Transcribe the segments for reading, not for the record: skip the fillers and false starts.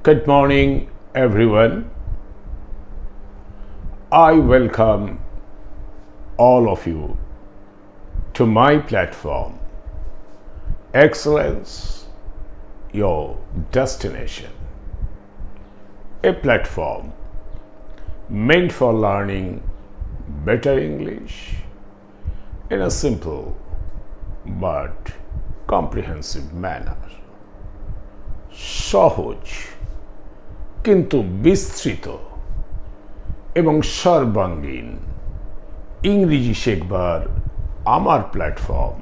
Good morning, everyone. I welcome all of you to my platform, Excellence, Your Destination, a platform meant for learning better English in a simple but comprehensive manner. সহজ কিন্তু বিস্তৃত এবং সর্বাঙ্গীন ইংরেজি শেখবার আমার platform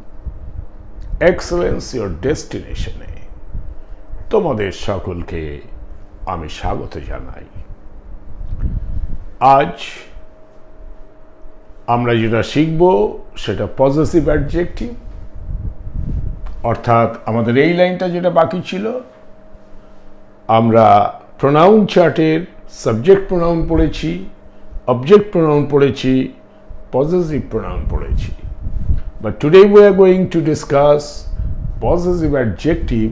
excellence your ডেস্টিনেশনে তোমাদের সকলকে আমি স্বাগত জানাই। আজ আমরা যেটা শিখব সেটা পজেসিভ অ্যাডজেক্টিভ, অর্থাৎ আমাদের এই লাইনটা যেটা বাকি ছিল, আমরা প্রোনাউন চার্টের সাবজেক্ট প্রোনাউন পড়েছি, অবজেক্ট প্রোনাউন পড়েছি, পজেসিভ প্রোনাউন পড়েছি। But today we are going to discuss possessive adjective.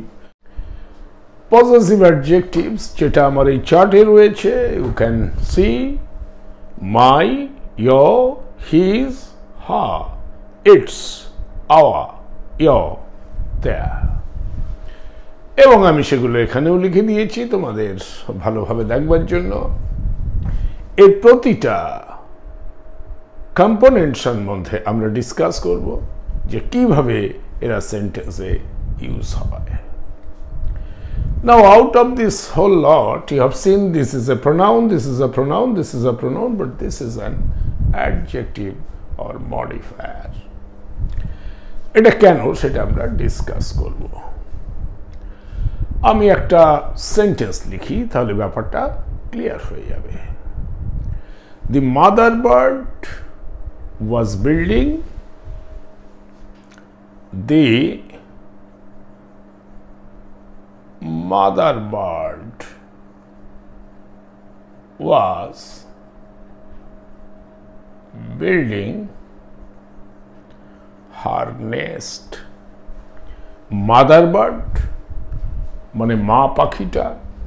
Possessive adjectives যেটা আমার এই চার্টে রয়েছে, you can see my, your, his, her, its, our, your, their, এবং আমি সেগুলো এখানেও লিখে দিয়েছি তোমাদের ভালোভাবে দেখবার জন্য। এর প্রতিটা কম্পোনেন্ট সম্বন্ধে আমরা ডিসকাস করব যে কিভাবে এরা সেন্টেন্সে ইউজ হয়। Now out of this whole lot you have seen this is a pronoun, this is a pronoun, this is a pronoun, but this is an adjective or modifier. এটা কেন সেটা আমরা ডিসকাস করব। আমি একটা সেন্টেন্স লিখি, তাহলে ব্যাপারটা ক্লিয়ার হয়ে যাবে। The mother bird was building, the mother bird was building her nest. Mother bird মানে মা পাখিটা,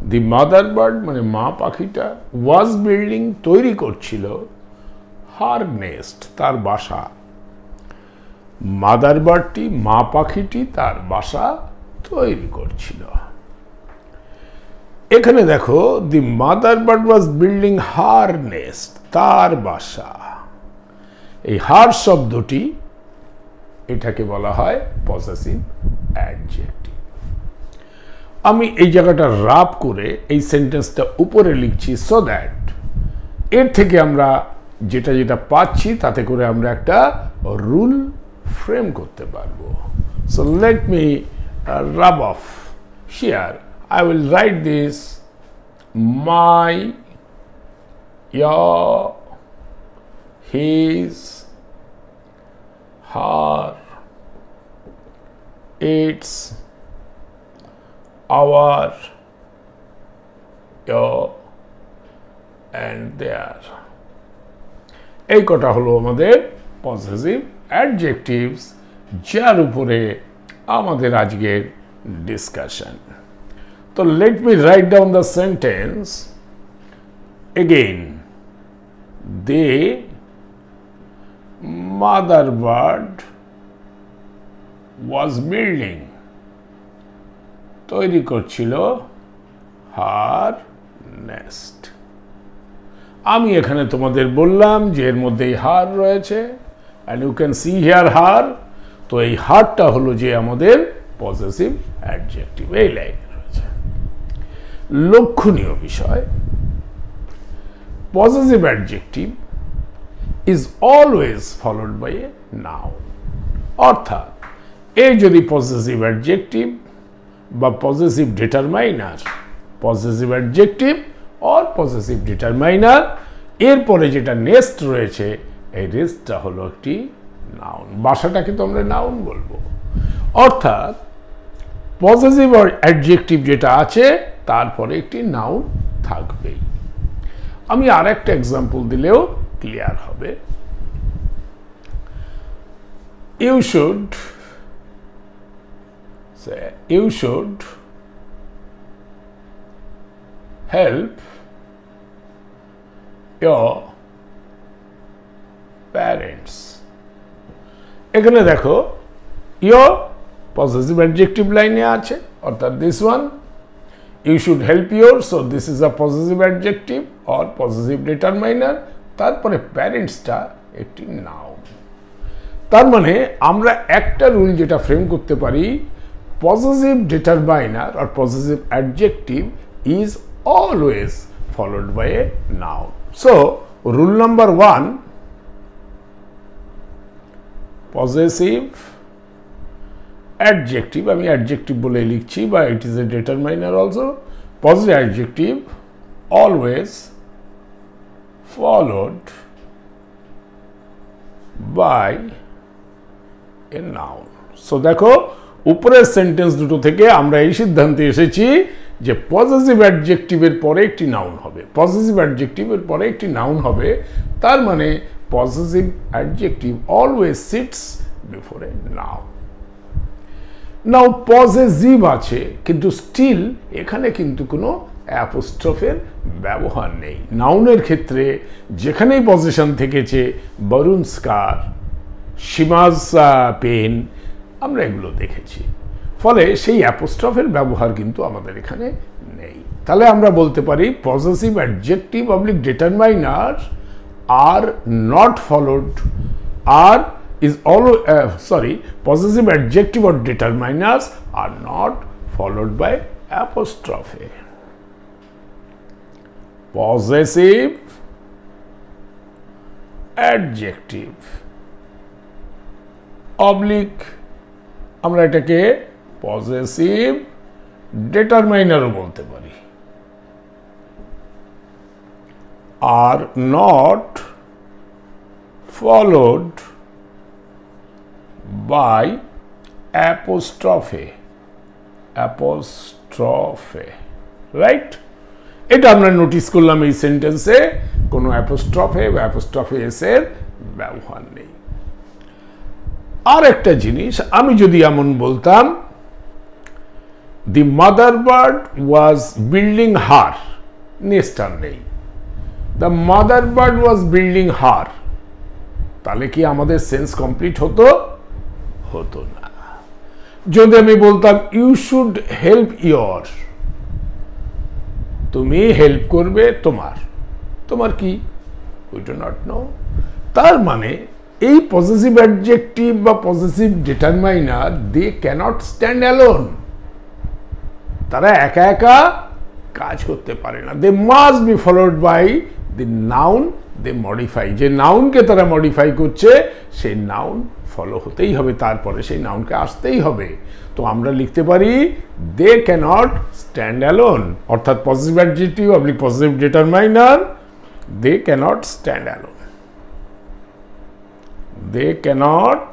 দি মাদার বার্ড মানে মা পাখিটা, ওয়াজ বিল্ডিং তৈরি করছিল, হার নেস্ট তার বাসা। মাদার বার্ডটি মা পাখিটি তার বাসা তৈরি করছিল। এখানে দেখো, দি mother bird was building her nest, তার বাসা। এই হার শব্দটি, এটাকে বলা হয় পজেসিভ অ্যাডজেক্টিভ। আমি এই জায়গাটা রাব করে এই সেন্টেন্সটা উপরে লিখছি সো দ্যাট এর থেকে আমরা যেটা যেটা পাচ্ছি তাতে করে আমরা একটা রুল ফ্রেম করতে পারবো। So let me rub off here. I will write this my, your, his, her, its, our, your, and their. এই কটা হলো আমাদের পজেসিভ অ্যাডজেক্টিভস, যার উপরে আমাদের আজকের ডিসকাশন। তো let me write down the sentence again. The mother bird was building, তৈরি করছিল হার নেস্ট। আমি এখানে তোমাদের বললাম যে এর মধ্যেই হার রয়েছে, and you can see here her. তো এই হারটা হলো যে আমাদের পজেসিভ অ্যাডজেক্টিভ এই লাইনে রয়েছে। লক্ষণীয় বিষয়, possessive adjective is always followed by a noun. অর্থাৎ এর যদি পজেসিভ অ্যাডজেক্টিভ বা possessive determiner, possessive adjective or possessive determiner, এরপরে যেটা নেক্সট রয়েছে, এই নেক্সটটা হলো একটি নাউন। বাসাটাকে তো আমরা নাউন বলবো। অর্থাৎ পজেসিভ অ্যাডজেক্টিভ যেটা আছে তারপরে একটি নাউন থাকবেই। আমি আর একটা এক্সাম্পল দিলেও ক্লিয়ার হবে। You should say you should help your parents. এখানে দেখো your possessive adjective লাইনে আছে, অর্থাৎ this one you should help your, so this is a possessive adjective or possessive determiner, তারপরে প্যারেন্টসটা একটি নাউন। তার মানে আমরা একটা রুল যেটা ফ্রেম করতে পারি, positive determiner or possessive adjective is always followed by a noun. So rule number 1, possessive adjective, আমি adjective বলে লিখছি, বা it is a determiner also, positive adjective always followed by a noun. So দেখো উপরের sentence দুটো থেকে আমরা এই সিদ্ধান্তে এসেছি যে পজিটিভ অ্যাডজেক্টিভের পরে একটি নাউন হবে, পজিটিভ অ্যাডজেক্টিভের পরে একটি নাউন হবে, তার মানে positive adjective always sits before a noun. Now possessive আছে, কিন্তু স্টিল এখানে কিন্তু কোনো অ্যাপোস্ট্রফের ব্যবহার নেই। নাউনের ক্ষেত্রে যেখানেই পজিশন থেকেছে, বরুণ স্কার, সীমাজ পেন, আমরা এগুলো দেখেছি, ফলে সেই অ্যাপোস্ট্রফের ব্যবহার কিন্তু আমাদের এখানে নেই। তাহলে আমরা বলতে পারি possessive adjective oblique determiner are not followed, আর is always possessive adjective or determiners are not followed by apostrophe. Possessive adjective oblique আমরা এটাকে পজেসিভ ডিটারমাইনারও বলতে পারি, are not followed by apostrophe, right? এটা আমরা নোটিস করলাম এই সেন্টেন্সে কোনো অ্যাপোস্ট্রফে বা অ্যাপোস্ট্রফে এস এর ব্যবহার নেই। আর একটা জিনিস, আমি যদি এমন বলতাম the mother bird was building her, নেস্টার নেই, the mother bird was building her, তাহলে কি আমাদের সেন্স কমপ্লিট হতো? হতো না। যদি আমি বলতাম ইউ শুড হেল্প ইয়োর, তুমি হেল্প করবে তোমার, তোমার কি? We do not know. তার মানে এই পজেসিভ অ্যাডজেক্টিভ বা possessive determiner they cannot stand alone, তারা একা একা কাজ করতে পারে না, they must be followed by the noun they modify. যে নাউনকে তারা মডিফাই করছে সেই নাউন ফলো হতেই হবে, তারপরে সেই নাউনকে আসতেই হবে। তো আমরা লিখতে পারি দে ক্যানট স্ট্যান্ড অ্যালোন, অর্থাৎ positive adjective oblique positive determiner, they cannot stand alone, they cannot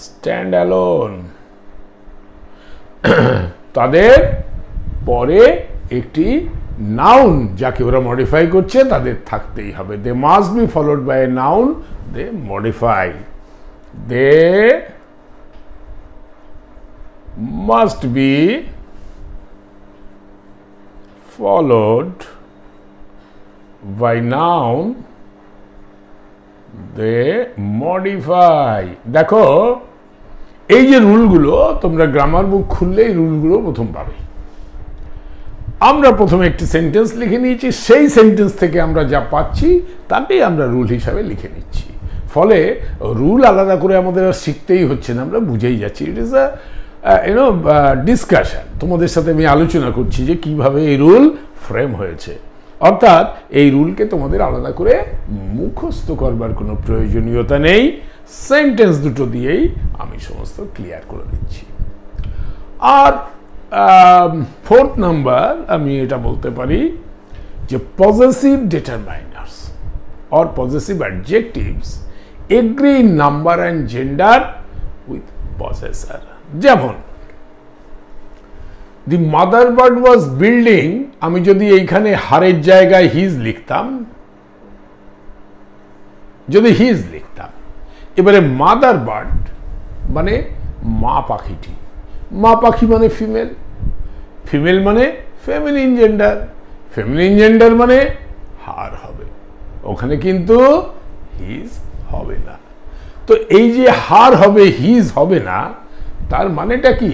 stand alone. তাদের পরে একটি নাউন যাকে ওরা মডিফাই করছে তাদের থাকতেই হবে, they must be followed by a noun they modify, they must be followed by noun they modify. দেখো এই যে রুলগুলো, তোমরা গ্রামার বুক খুললে এই রুলগুলো প্রথম পাবে। আমরা প্রথমে একটি সেন্টেন্স লিখে নিয়েছি, সেই সেন্টেন্স থেকে আমরা যা পাচ্ছি তাকেই আমরা রুল হিসাবে লিখে নিচ্ছি, ফলে রুল আলাদা করে আমাদের আর শিখতেই হচ্ছে না, আমরা বুঝেই যাচ্ছি। ইট ইজ ডিসকাশন, তোমাদের সাথে আমি আলোচনা করছি যে কিভাবে এই রুল ফ্রেম হয়েছে, অর্থাৎ এই রুলকে তোমাদের আলাদা করে মুখস্থ করবার কোনো প্রয়োজনীয়তা নেই, সেন্টেন্স দুটো দিয়েই আমি সমস্ত ক্লিয়ার করে দিচ্ছি। আর ফোর্থ নাম্বার আমি এটা বলতে পারি যে possessive determiners or possessive adjectives agree in number and gender with possessor. যেমন the mother bird was building, আমি যদি এইখানে হারের জায়গায় হিজ লিখতাম, যদি হিজ লিখতাম, এবারে মাদার বার্ড মানে মা পাখিটি, মা পাখি মানে ফিমেল, ফিমেল মানে ফেমিনিন জেন্ডার। ফেমিনিন জেন্ডার মানে হার হবে, ওখানে কিন্তু হিজ হবে না। তো এই যে হার হবে, হিজ হবে না, তার মানেটা কি?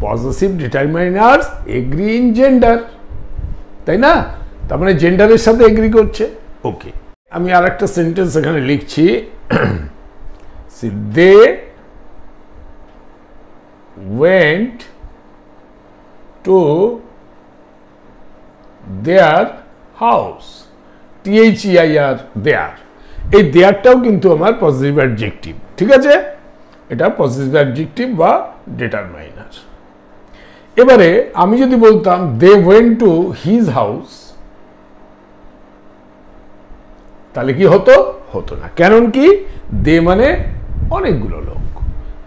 Positive determiners agree in gender, তাই না? তার মানে জেন্ডারের সাথে এগ্রি করছে। ওকে, আমি আর একটা সেন্টেন্স এখানে লিখছি, they went to their house, THEIR, their. এই দেয়ারটাও কিন্তু আমার পজিটিভ অ্যাডজেক্টিভ, ঠিক আছে? এটা পজিটিভ অ্যাডজেক্টিভ বা ডিটারমাইনার। এবারে আমি যদি বলতাম they went to his house, তাহলে কি হতো? হতো না। কারণ কি? দে মানে অনেকগুলো লোক,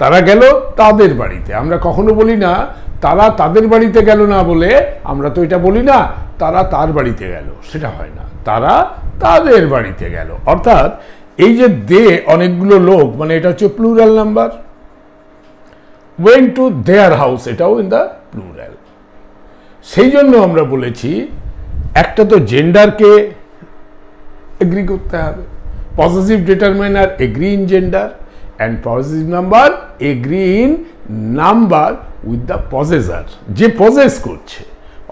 তারা গেল তাদের বাড়িতে। আমরা কখনো বলি না তারা তাদের বাড়িতে গেল না বলে, আমরা তো এটা বলি না তারা তার বাড়িতে গেল, সেটা হয় না, তারা তাদের বাড়িতে গেল। অর্থাৎ এই যে দে অনেকগুলো লোক, মানে এটা হচ্ছে plural number. Went to their house, এটাও ইন দ্য প্লুরাল। সেই জন্য আমরা বলেছি একটা তো জেন্ডারকে এগ্রি করতে হবে, positive determiner agree in gender, and positive number agree in number with the possessor, যে পজেস করছে।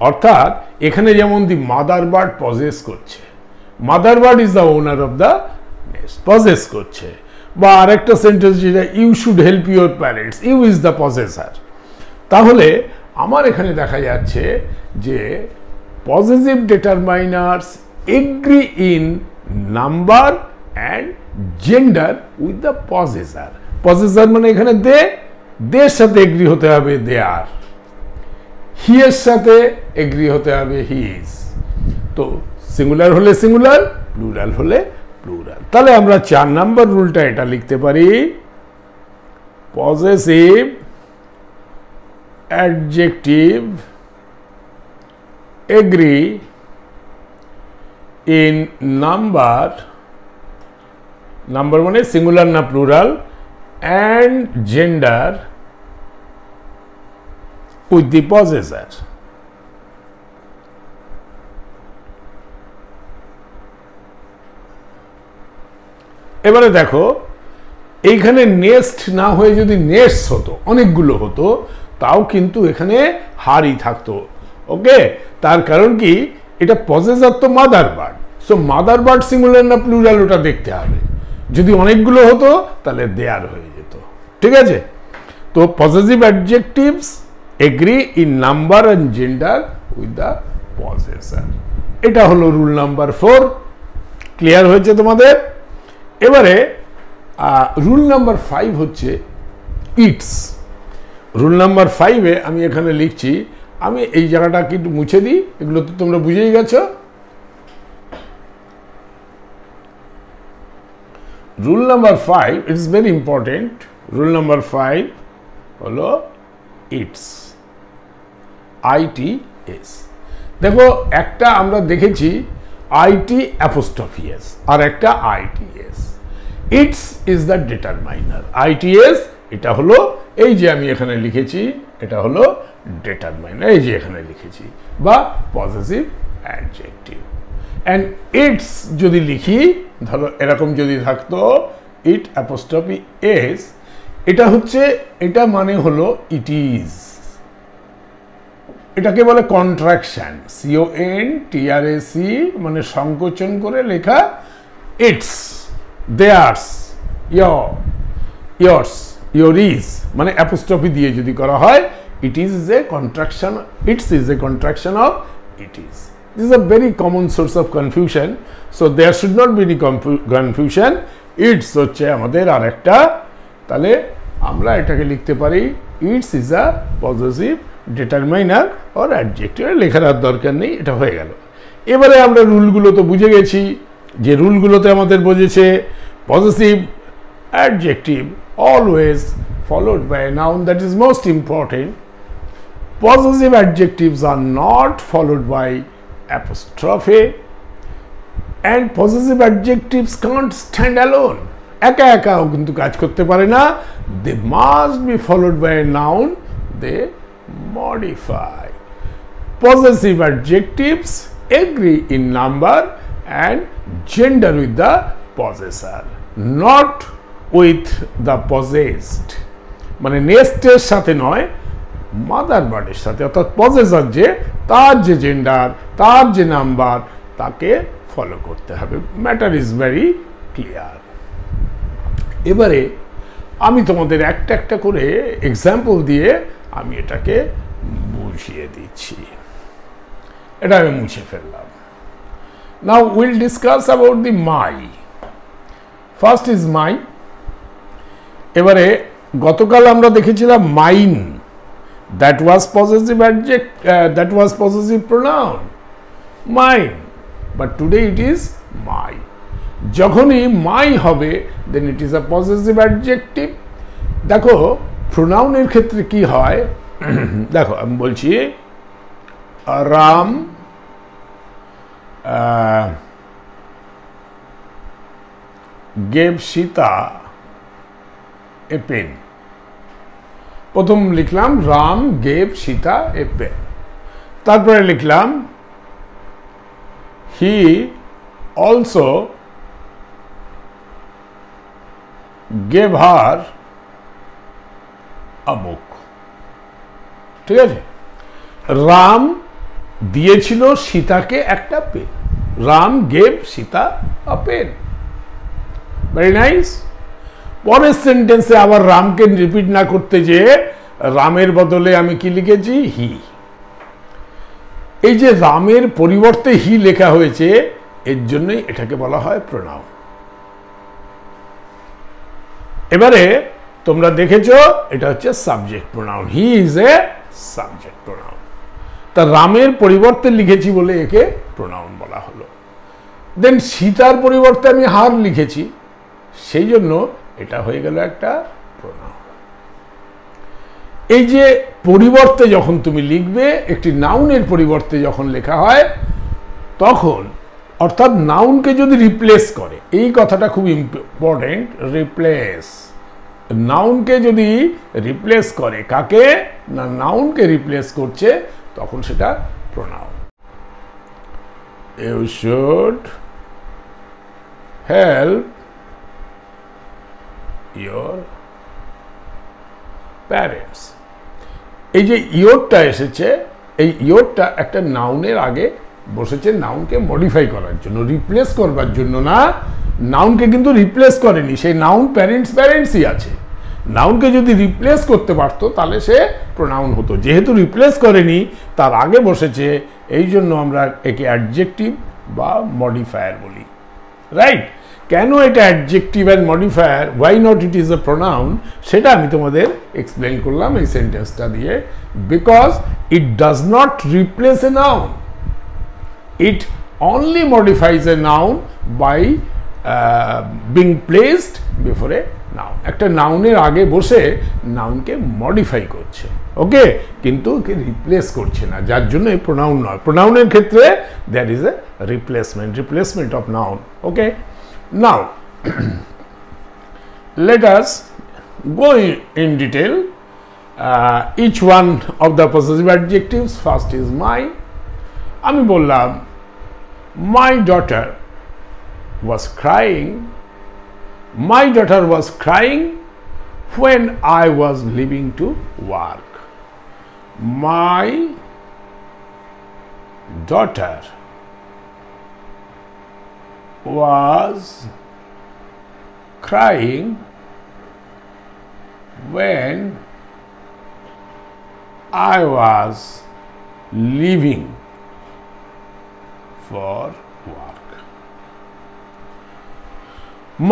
অর্থাৎ এখানে যেমন দি মাদার বার্ড পজেস করছে, mother bird is the owner of the nest, possess করছে। বা আরেকটা সেন্টেন্স যেটা, you should help your parents, you is the possessor. তাহলে আমার এখানে দেখা যাচ্ছে যে positive determiners agree in number and gender with the possessor. Possessor মানে এখানে দে, দের সাথে এগ্রি হতে হবে দেয়ার, হি এর সাথে এগ্রি হতে হবে হিজ। তো সিঙ্গুলার হলে সিঙ্গুলার, প্লুরাল হলে প্লুরাল। তাহলে আমরা 4 নম্বর রুলটা এটা লিখতে পারি, possessive adjective agree in number, number মানে সিঙ্গুলার না plural, and gender with the possessor. এবারে দেখো, এইখানে নেস্ট না হয়ে যদি নেস্ট হতো, অনেকগুলো হতো, তাও কিন্তু এখানে হারই থাকতো। ওকে, তার কারণ কি? এটা পজেসার তো mother bird, so mother bird singular না প্লুরাল ওটা দেখতে হবে। যদি অনেকগুলো হতো তাহলে দেয়ার হয়ে যেত, ঠিক আছে? তো positive adjectives agree in number and gender with the possessor. এটা হলো রুল নাম্বার 4। ক্লিয়ার হয়েছে তোমাদের? এবারে রুল নাম্বার 5 হচ্ছে ইটস। রুল নাম্বার 5-এ আমি এখানে লিখছি, আমি এই জায়গাটা একটু মুছে দিই, এগুলো তো তোমরা বুঝেই গেছো। Rule number 5, it's very important. Rule number 5 হলো ইটস, ITS। দেখো, একটা আমরা দেখেছি IT অ্যাপোস্ট্রফি এস, আর একটা ITS। It's is the determiner, ITS এটা হলো, এই যে আমি এখানে লিখেছি, এটা হলো ডিটারমাইনার, এই যে এখানে লিখেছি, বা পজিটিভ অ্যাডজেক্টিভ। অ্যান্ড ইটস যদি লিখি, ধরো এরকম যদি থাকতো ইট অ্যাপোস্ট্রফি এস, এটা হচ্ছে, এটা মানে হলো ইট ইজ, এটাকে বলে কন্ট্রাকশন, CONTRAC, মানে সংকোচন করে লেখা। Its, theirs, yours, your is, মানে অ্যাপোস্ট্রফি দিয়ে যদি করা হয়, it is a contraction, it's is a contraction of it is. This is a very common source of confusion, so there should not be any confusion. It's হচ্ছে আমাদের আরেকটা, তাহলে আমরা এটাকে লিখতে পারি it's is a positive determiner or adjective. লেখার আর দরকার নেই, এটা হয়ে গেল। এবারে আমরা রুলগুলো তো বুঝে গেছি, যে রুলগুলোতে আমাদের বোঝেছে positive adjective always followed by a noun, that is most important. Possessive adjectives are not followed by apostrophe, and possessive adjectives can't stand alone. একা একাও কিন্তু কাজ করতে পারে না, they must be followed by a noun, they modify. possessive adjectives agree in number and gender with the possessor, not with the possessed. মানে নেস্টের সাথে নয়, mother বার্ডের সাথে, অর্থাৎ পজেসর যে তার যে জেন্ডার, তার যে নাম্বার, তাকে ফলো করতে হবে। Matter is very clear. এবারে আমি তোমাদের একটা একটা করে এক্সাম্পল দিয়ে আমি এটাকে বুঝিয়ে দিচ্ছি। এটা আমি মুছে ফেললাম। Now will discuss about the my. First is my. এবারে গতকাল আমরা দেখেছিলাম mine, that was possessive adject, that was possessive pronoun, mine, but today it is my. যখনই মাই হবে then it is a possessive adjective. দেখো প্রোনাউনের ক্ষেত্রে কি হয়, দেখো আমি বলছি Ram gave Sita a pen. প্রথম লিখলাম Ram gave Sita a pen, তারপরে লিখলাম he also gave her a book। ঠিক আছে, রাম দিয়েছিল সীতাকে একটা pen. Ram gave Sita a pen. Very nice. পরের সেন্টেন্সে আবার রামকে রিপিট না করতে যেয়ে রামের বদলে আমি কি লিখেছি, হি। এই যে রামের পরিবর্তে হি লেখা হয়েছে, এর জন্যই এটাকে বলা হয় প্রোনাউন। এবারে তোমরা দেখেছো এটা হচ্ছে subject pronoun. He is a subject pronoun. তা রামের পরিবর্তে লিখেছি বলে একে প্রোনাউন বলা হলো। দেন সীতার পরিবর্তে আমি হার লিখেছি, সেই জন্য এটা হয়ে গেল একটা প্রোনাউন। এই যে পরিবর্তে যখন তুমি লিখবে, একটি নাউনের পরিবর্তে যখন লেখা হয় তখন, অর্থাৎ নাউনকে যদি রিপ্লেস করে, এই কথাটা খুব ইম্পর্টেন্ট, রিপ্লেস। নাউনকে যদি রিপ্লেস করে, কাকে না নাউনকে রিপ্লেস করছে, তখন সেটা pronoun. You should help your parents. এই যে ইয়োরটা এসেছে, এই ইয়োরটা একটা নাউনের আগে বসেছে নাউনকে মডিফাই করার জন্য, রিপ্লেস করবার জন্য না। নাউনকে কিন্তু রিপ্লেস করেনি, সেই নাউন প্যারেন্টসই আছে। নাউনকে যদি রিপ্লেস করতে পারতো তাহলে সে প্রোনাউন হতো। যেহেতু রিপ্লেস করেনি, তার আগে বসেছে, এই জন্য আমরা একে অ্যাডজেক্টিভ বা মডিফায়ার বলি। রাইট? কেন এটা adjective and modifier, why not it is a pronoun, সেটা আমি তোমাদের এক্সপ্লেন করলাম এই সেন্টেন্সটা দিয়ে। Because it does not replace a noun, it only modifies a noun by being placed before a noun. একটা নাউনের আগে বসে নাউনকে মডিফাই করছে, ওকে, কিন্তু ওকে রিপ্লেস করছে না, যার জন্য এই প্রোনাউন নয়। প্রোনাউনের ক্ষেত্রে there is a replacement of noun. Okay, now let us go in detail each one of the possessive adjectives. First is my. আমি বললাম my daughter was crying. My daughter was crying when I was leaving to work. My daughter was crying when I was leaving for work.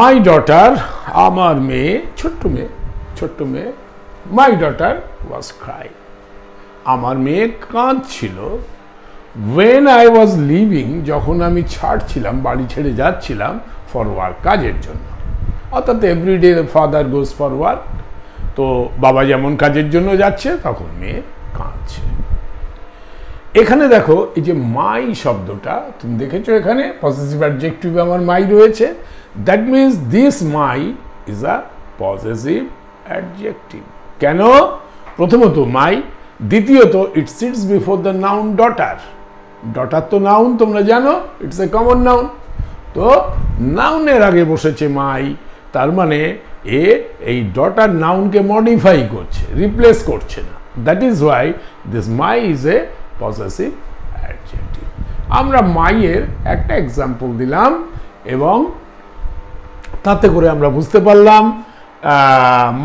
My daughter, আমার মেয়ে, ছোট্ট মেয়ে, my daughter was crying. আমার মেয়ে কাঁদছিল when I was leaving, যখন আমি ছাড়ছিলাম, বাড়ি ছেড়ে যাচ্ছিলাম, for work, কাজের জন্য। অর্থাৎ every day father goes for work, তো বাবা যেমন কাজের জন্য যাচ্ছে, তখন মেয়ে কাঁদছে। এখানে দেখো এই যে মাই শব্দটা তুমি দেখেছো, এখানে পজেসিভ অ্যাডজেক্টিভ আমার মাই রয়েছে। That means this my is a possessive adjective. কেন? প্রথমত মাই দ্বিতীয়ত it sits before the noun daughter. Daughter তো নাউন, তোমরা জানো, ইটস এ কমন নাউন। তো নাউনের আগে বসেছে মাই, তার মানে এ এই ডটার নাউনকে মডিফাই করছে, রিপ্লেস করছে না। That is why this my is a possessive adjective. আমরা মাইয়ের একটা এক্সাম্পল দিলাম এবং তাতে করে আমরা বুঝতে পারলাম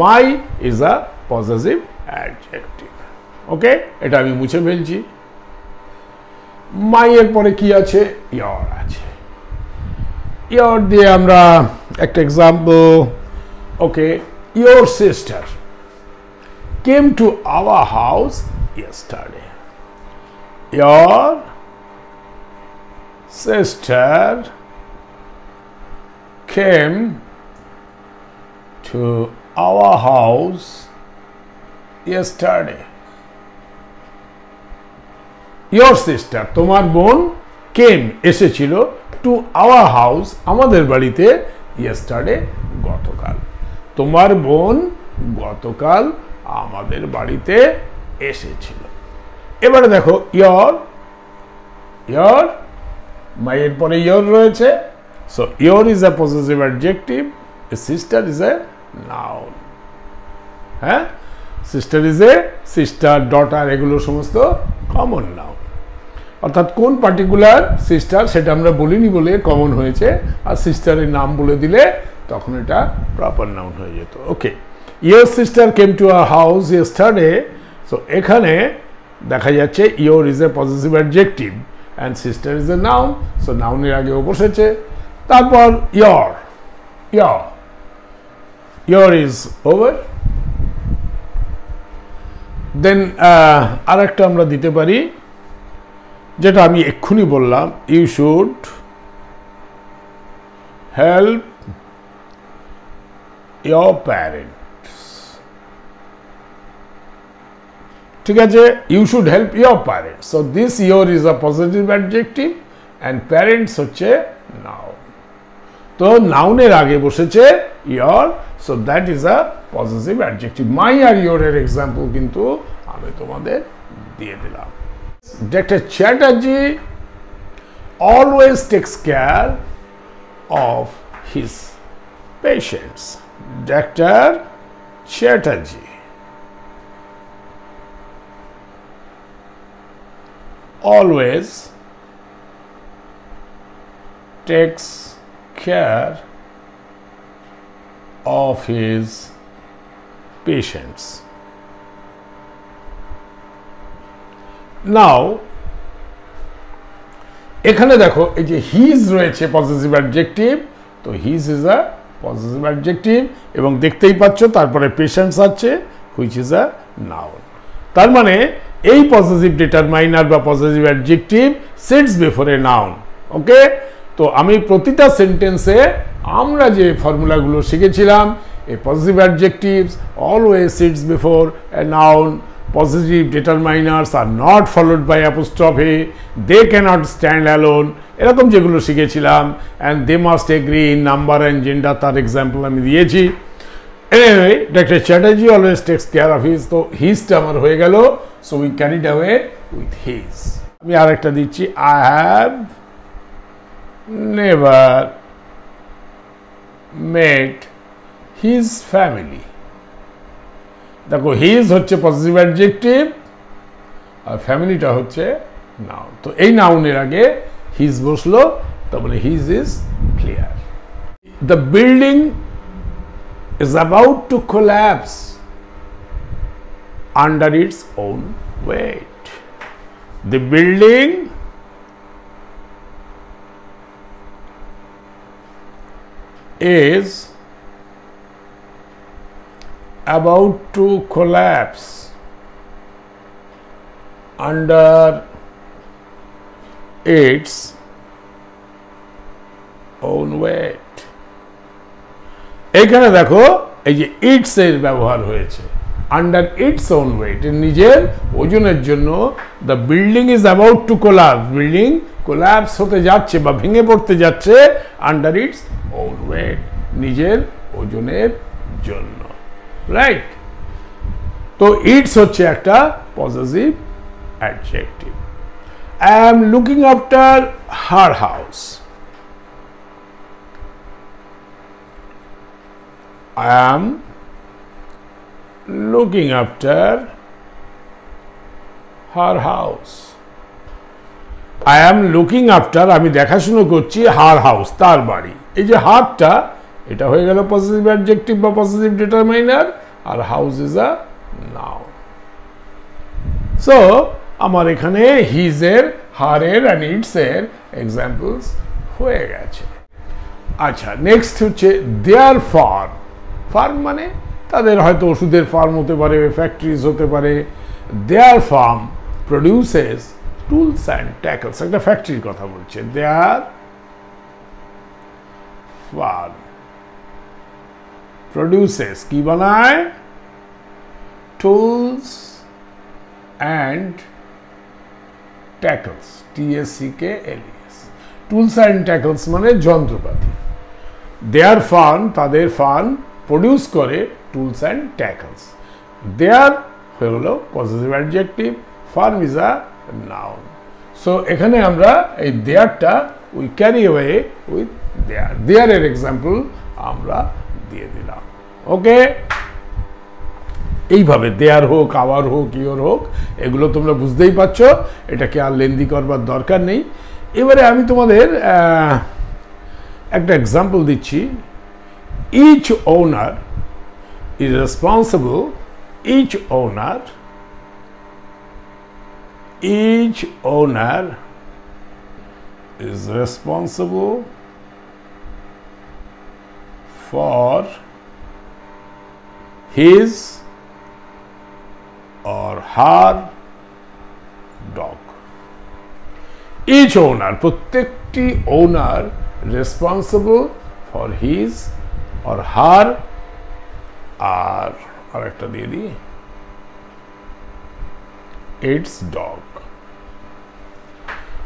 my is a possessive adjective. Okay, এটা আমি মুছে ফেলছি। মাইয়ের পরে কি আছে? ইয়র আছে। ইয়র দিয়ে আমরা একটা example, okay, your sister came to our house yesterday. Your sister came to our house yesterday. Your sister, তোমার বোন, came, এসেছিল, to our house, আমাদের বাড়িতে, yesterday, গতকাল। তোমার বোন গতকাল আমাদের বাড়িতে এসেছিল। এবারে দেখো your মাইয়ের পরে ইয়োর রয়েছে। So your is a possessive adjective, a sister is a noun. হ্যাঁ, sister is a, sister, daughter, এগুলো সমস্ত কমন নাউন। অর্থাৎ কোন পার্টিকুলার সিস্টার সেটা আমরা বলিনি বলে কমন হয়েছে, আর সিস্টারের নাম বলে দিলে তখন এটা প্রপার নাউন হয়ে যেত। Okay, your sister came to our house yesterday. So এখানে দেখা যাচ্ছে your is a possessive adjective and sister is a noun, so noun এর আগে বসেছে। তারপর your is over, then আরেকটা আমরা দিতে পারি যেটা আমি এক্ষুনি বললাম, you should help your parents। ঠিক আছে, you should help your parents. So this your is a positive adjective and parents হচ্ছে নাউন। তো নাউনের আগে বসেছে your, so that is a positive adjective. My আর ইয়োরের এক্সাম্পল কিন্তু আমি তোমাদের দিয়ে দিলাম। Doctor Chatterjee always takes care of his patients. Doctor Chatterjee always takes care of his patients. Now এখানে দেখো এই যে হিজ রয়েছে পজিটিভ অ্যাডজেক্টিভ, তো his is a positive adjective এবং দেখতেই পাচ্ছ তারপরে পেশেন্টস আছে হুইচ ইজ আ নাউন। তার মানে এই পজিটিভ ডিটারমাইনার বা positive adjective sits before a noun. Okay, তো আমি প্রতিটা সেন্টেন্সে আমরা যে ফর্মুলাগুলো শিখেছিলাম, এই positive adjectives always sits before a noun, positive determiners are not followed by apostrophe, they cannot stand alone, এরকম যেগুলো শিখেছিলাম, and they must agree in number and gender, তার এক্সাম্পল আমি দিয়েছি। Anyway, Dr. Chatterjee always takes care of his, তো হিজটা আমার হয়ে গেল, so we carried away with his. আমি আরেকটা দিচ্ছি, I have never met his family. দেখো হিজ হচ্ছে পজিটিভ অ্যাডজেক্টিভ আর ফ্যামিলিটা হচ্ছে নাউন। তো এই নাউনের আগে হিজ বসলো, তাহলে his is clear. The building is about to collapse under its own weight. The building is about to collapse under its own weight. এখানে দেখো এই যে ইটস এর ব্যবহার হয়েছে, আন্ডার ইটস ওন ওয়েট, নিজের ওজনের জন্য। The building is about to collapse, building collapse হতে যাচ্ছে বা ভেঙে পড়তে যাচ্ছে, আন্ডার ইটস ওন ওয়েট, নিজের ওজনের জন্য, রাইট। তো ইটস হচ্ছে একটা possessive adjective. I am looking after her house. I am looking after her house. I am looking after, আমি দেখাশোনা করছি her house, তার বাড়ি। এই যে হারটা, এটা হয়ে গেল পজিটিভ অ্যাডজেক্টিভ বা পজিটিভ ডিটারমাইনার, আর house is a noun. So আমার এখানে হিজ এর, হার এর অ্যান্ড ইটস এর এক্সাম্পলস হয়ে গেছে। আচ্ছা, নেক্সট হচ্ছে দেয়ার ফার্ম। ফার্ম মানে তাদের হয়তো ওষুধের ফার্ম হতে পারে, ফ্যাক্টরিজ হতে পারে। Their firm produces tools and tackles, একটা ফ্যাক্টরির কথা বলছে। দেয়ার ফার্ম প্রডিউসেস, কি বানায়? Tools and tackles, TSCKLES, tools and tackles মানে যন্ত্রপাতি। দেয়ার ফার্ম, তাদের ফার্ম প্রডিউস করে টুলস অ্যান্ড ট্যাকলস। দেয়ার হলো positive adjective, firm is a noun. So এখানে আমরা এই দেয়ারটা we carry away with their, দেয়ারের এক্সাম্পল আমরা দিয়ে দিলাম। ওকে, এইভাবে দেয়ার হোক, আওয়ার হোক, ইয়োর হোক, এগুলো তোমরা বুঝতেই পারছো, এটাকে আর লেন্দি করবার দরকার নেই। এবারে আমি তোমাদের একটা এক্সাম্পল দিচ্ছি। ইচ ওনার ইজ রেসপন্সিবল, ইচ ওনার is responsible for his or her dog. Each owner, প্রত্যেকটি owner responsible for his or her, আর একটা দিয়ে দিই, its dog.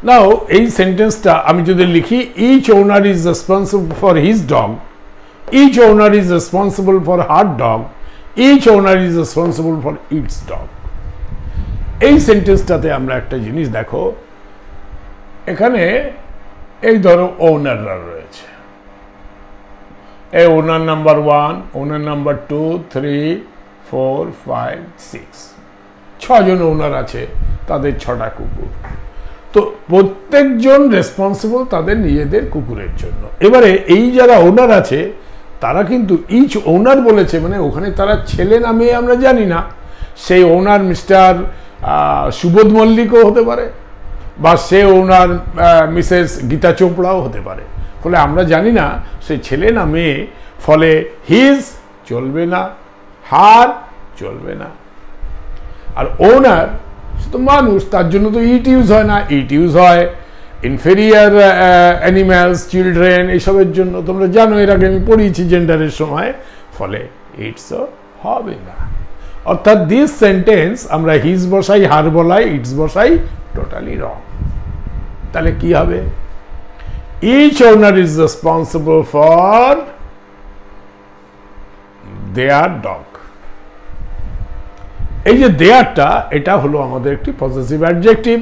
নাও এই সেন্টেন্সটা আমি যদি লিখি, each owner is responsible for his dog, each owner is responsible for her dog, each owner is responsible for its dog. এই সেন্টেন্সটাতে আমরা একটা জিনিস দেখো, এখানে এই ধরো ওনাররা রয়েছে। এই ওনার নাম্বার 1, ওনার নাম্বার 2, 3, 4, 5, 6, 6 জন ওনার আছে, তাদের 6টা কুকুর। তো প্রত্যেকজন রেসপন্সিবল তাদের নিজেদের কুকুরের জন্য। এবারে এই যারা ওনার আছে তারা কিন্তু ইচ ওনার বলেছে, মানে ওখানে তারা ছেলে না মেয়ে আমরা জানি না। সেই ওনার মিস্টার সুবোধ মল্লিকও হতে পারে, বা সে ওনার মিসেস গীতা চোপড়াও হতে পারে। ফলে আমরা জানি না সে ছেলে না মেয়ে, ফলে হিজ চলবে না, হার চলবে না। আর ওনার তো মানুষ, তার জন্য তো ইট ইউজ হয় না, ইট ইউজ হয় ইনফেরিয়ার অ্যানিম্যালস, চিলড্রেন, এইসবের জন্য। তোমরা জানো, এর আগে আমি পড়িয়েছি জেন্ডারের সময়। ফলে ইটসও হবে না। অর্থাৎ দিস সেন্টেন্স আমরা হিজ বসাই, হার বলাই, ইটস বসাই, টোটালি রং। তাহলে কি হবে? Each owner is responsible for their dog. এই যে দেয়ারটা, এটা হলো আমাদের একটি পজিটিভ অ্যাডজেক্টিভ।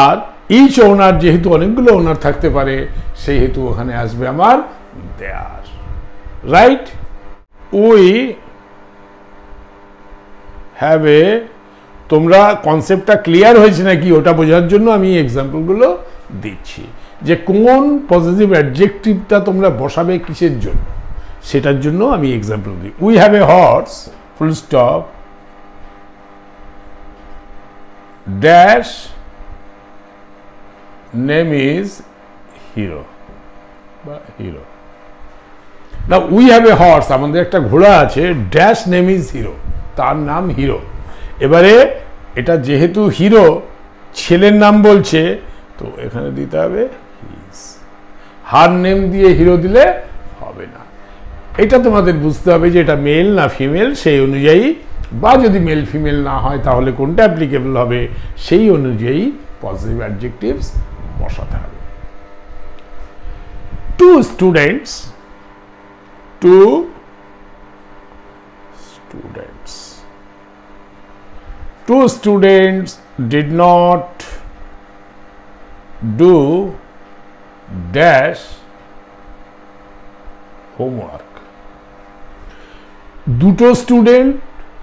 আর ইচ ওনার, যেহেতু অনেকগুলো ওনার থাকতে পারে, সেহেতু ওখানে আসবে আমার their. Right? We have a, তোমরা কনসেপ্টটা ক্লিয়ার হয়েছে নাকি ওটা বোঝার জন্য আমি এক্সাম্পলগুলো দিচ্ছি, যে কোন পজিটিভ অ্যাডজেক্টিভটা তোমরা বসাবে কিসের জন্য, সেটার জন্য আমি এক্সাম্পল দিই। We have A horse, full stop, dash name is hero বা হিরো। না, উই হ্যাভ এ হর্স, আমাদের একটা ঘোড়া আছে, ড্যাশ নেম ইজ হিরো, তার নাম হিরো। এবারে এটা যেহেতু হিরো, ছেলের নাম বলছে, তো এখানে দিতে হবে হিজ। হার নেম দিয়ে হিরো দিলে হবে না। এটা তোমাদের বুঝতে হবে যে এটা মেল না ফিমেল, সেই অনুযায়ী, বা যদি মেল ফিমেল না হয় তাহলে কোনটা অ্যাপ্লিকেবল হবে সেই অনুযায়ী পজিটিভ অ্যাডজেক্টিভস বসাতে হবে। Two students, two students did not do dash homework. দুটো স্টুডেন্ট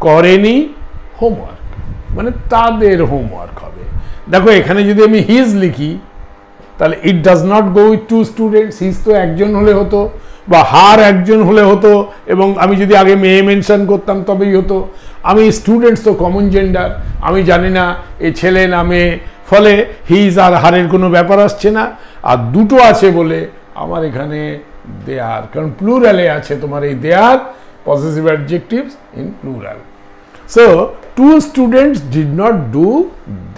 করেনি হোমওয়ার্ক, মানে তাদের হোমওয়ার্ক হবে। দেখো এখানে যদি আমি হিজ লিখি তাহলে it does not go with two students, his তো একজন হলে হতো, বা হার একজন হলে হতো, এবং আমি যদি আগে মেয়ে মেনশন করতাম তবেই হতো। আমি স্টুডেন্টস তো কমন জেন্ডার, আমি জানি না এ ছেলে না মেয়ে, ফলে হিজ আর হারের কোনো ব্যাপার আসছে না। আর দুটো আছে বলে আমার এখানে দেয়ার, কারণ প্লুরালে আছে তোমার এই their possessive adjectives in plural. So two students did not do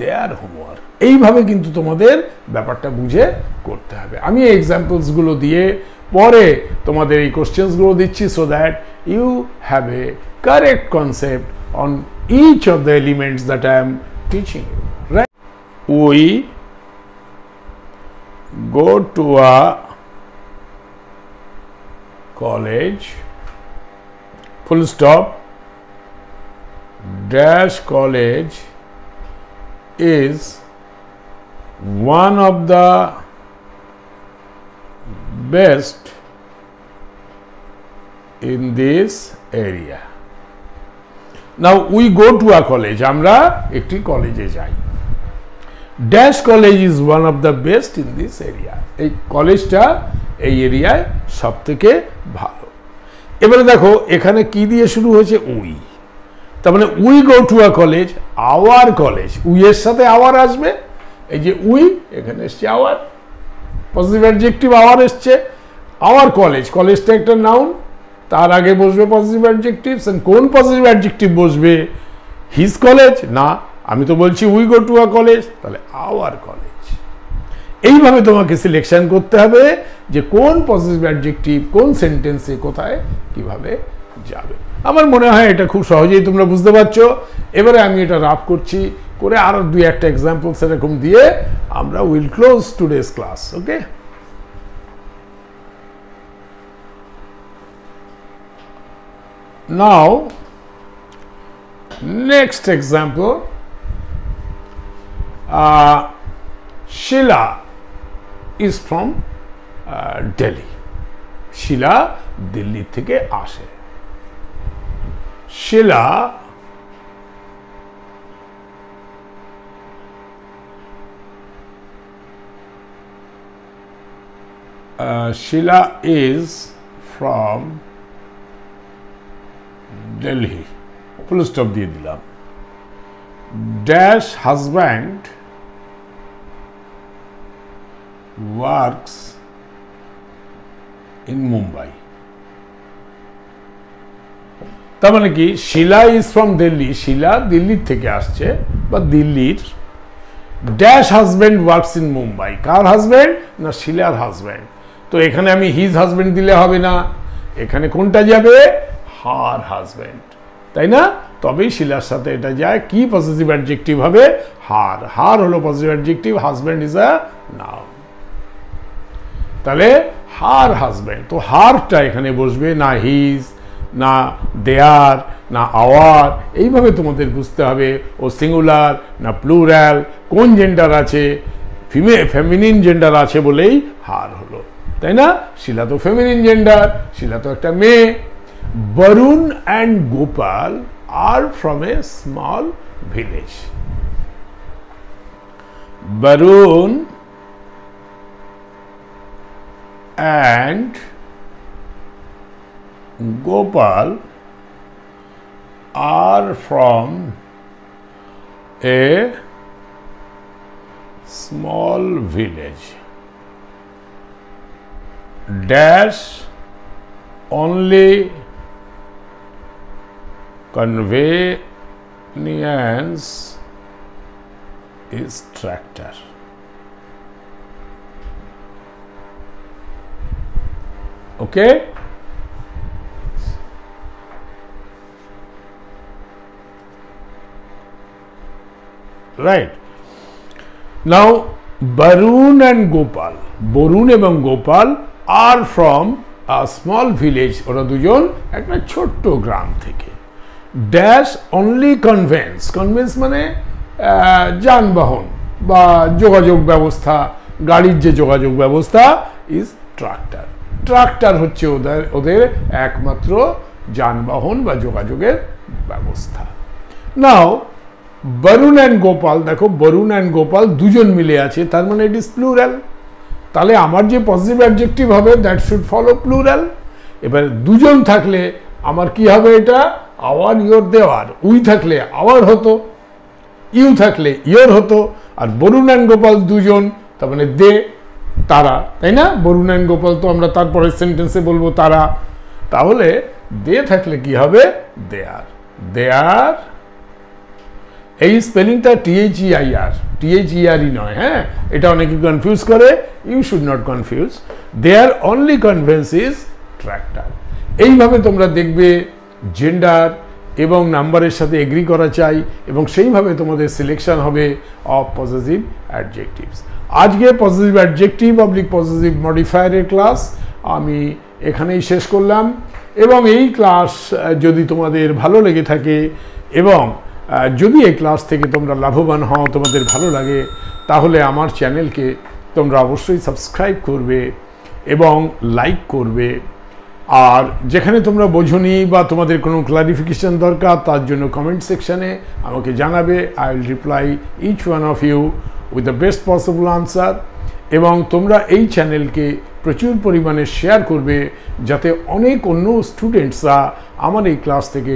their homework. এইভাবে কিন্তু তোমাদের ব্যাপারটা বুঝে করতে হবে। আমি এই এক্সাম্পলসগুলো দিয়ে পরে তোমাদের এই কোশ্চেন্সগুলো দিচ্ছি, so that you have a correct concept on each of the elements that I am teaching you, right? We go to a college, full stop, dash college is one of the best in this area. Now we go to a college, আমরা একটি কলেজে যাই। Dash college is one of the best in this area, এই কলেজটা এই এরিয়ায় সব থেকে ভালো। এবারে দেখো এখানে কি দিয়ে শুরু হয়েছে, উই, তার মানে we go to a college, our college, we এর সাথে আওয়ার আসবে, এই যে উই এখানে এসছে আওয়ার, পজিটিভ অ্যাডজেক্টিভ আওয়ার এসছে, আওয়ার কলেজ, কলেজটা একটা নাউন, তার আগে বসবে পজিটিভ অ্যাডজেক্টিভস, কোন পজিটিভ অ্যাডজেক্টিভ বসবে, হিজ কলেজ না, আমি তো বলছি we go to a college, তাহলে আওয়ার কলেজ। এইভাবে তোমাকে সিলেকশন করতে হবে যে কোন পজিটিভ অ্যাডজেক্টিভ কোন সেন্টেন্সে কোথায় কিভাবে যাবে। আমার মনে হয় এটা খুব সহজেই তোমরা বুঝতে পারছো। এবারে আমি এটা রাফ করছি, করে আরো দুই একটা এক্সাম্পলস এরকম দিয়ে আমরা will close today's class. Okay, now next example, Sheila is from Delhi. Sheila Delhi থেকে আসে। Sheila is from Delhi, full stop দিয়ে দিলাম। Dash husband works in Mumbai, তার মানে কি শিলা ইজ ফ্রম দিল্লি, শিলা দিল্লির থেকে আসছে বা দিল্লির, dash husband works in Mumbai, car husband না শিলার হাজব্যান্ড। তো এখানে আমি হিজ হাজব্যান্ড দিলে হবে না, এখানে কোনটা যাবে, হার হাজব্যান্ড, তাই না? তবেই শিলার সাথে এটা যায়, কি পজিটিভ অ্যাডজেক্টিভ হবে, হার, হার হলো positive adjective, husband is a noun, তাহলে হার হাজব্যান্ড। তো হারটা এখানে বসবে না হিজ না দেয়ার না আওয়ার, এইভাবে তোমাদের বুঝতে হবে ও সিঙ্গুলার না প্লুরাল, কোন জেন্ডার আছে, ফেমিনিন জেন্ডার আছে বলেই হার হলো, তাই না? শিলা তো ফেমিনিন জেন্ডার, শিলা তো একটা মেয়ে। Barun and Gopal are from a small village. Barun and Gopal are from a small village. Dash only convenience is tractor. Okay, right now Barun and Gopal, Barun এবং Gopal are from a small village, ওরা দুজন একটা ছোট্ট গ্রাম থেকে। Dash only convince মানে যানবাহন বা যোগাযোগ ব্যবস্থা, গাড়ির যে যোগাযোগ ব্যবস্থা ইজ ট্রাক্টর হচ্ছে ওদের একমাত্র যানবাহন বা যোগাযোগের ব্যবস্থা। নাও বরুণ অ্যান্ড গোপাল, দেখো বরুণ অ্যান্ড গোপাল দুজন মিলে আছে, তার মানে ইট ইজ প্লুরাল। তাহলে আমার যে পজিটিভ অ্যাডজেক্টিভ হবে দ্যাট শুড ফলো প্লুরাল। এবার দুজন থাকলে আমার কি হবে, এটা আওয়ার ইয়োর দেওয়ার, উই থাকলে আওয়ার হতো, ইউ থাকলে ইয়োর হতো। আর বরুণ অ্যান্ড গোপাল দুজন, তার মানে দে, তারা, তাই না? বরুণ অ্যান্ড গোপাল তো আমরা তারপরে সেন্টেন্সে বলবো তারা। তাহলে দে থাকলে কি হবে, দেয়ার। এই স্পেলিংটা THEIR নয়, হ্যাঁ, এটা অনেকে কনফিউজ করে। You should not confuse. Their only conveyance is tractor. এইভাবে তোমরা দেখবে জেন্ডার এবং নাম্বারের সাথে এগ্রি করা চাই, এবং সেইভাবে তোমাদের সিলেকশন হবে অফ পজেসিভ অ্যাডজেক্টিভস। আজকে পজেসিভ অ্যাডজেক্টিভ অবলিক পজেসিভ মডিফায়ারের ক্লাস আমি এখানেই শেষ করলাম। এবং এই ক্লাস যদি তোমাদের ভালো লেগে থাকে এবং যদি এই ক্লাস থেকে তোমরা লাভবান হও, তোমাদের ভালো লাগে, তাহলে আমার চ্যানেলকে তোমরা অবশ্যই সাবস্ক্রাইব করবে এবং লাইক করবে। আর যেখানে তোমরা বোঝোনি বা তোমাদের কোনো ক্লারিফিকেশন দরকার, তার জন্য কমেন্ট সেকশানে আমাকে জানাবে। I will reply each one of you with the best possible answer. এবং তোমরা এই চ্যানেলকে প্রচুর পরিমাণে শেয়ার করবে, যাতে অনেক অন্য স্টুডেন্টসরা আমার এই ক্লাস থেকে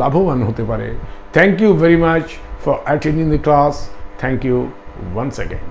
লাভবান হতে পারে। Thank you very much for attending the class. Thank you once again.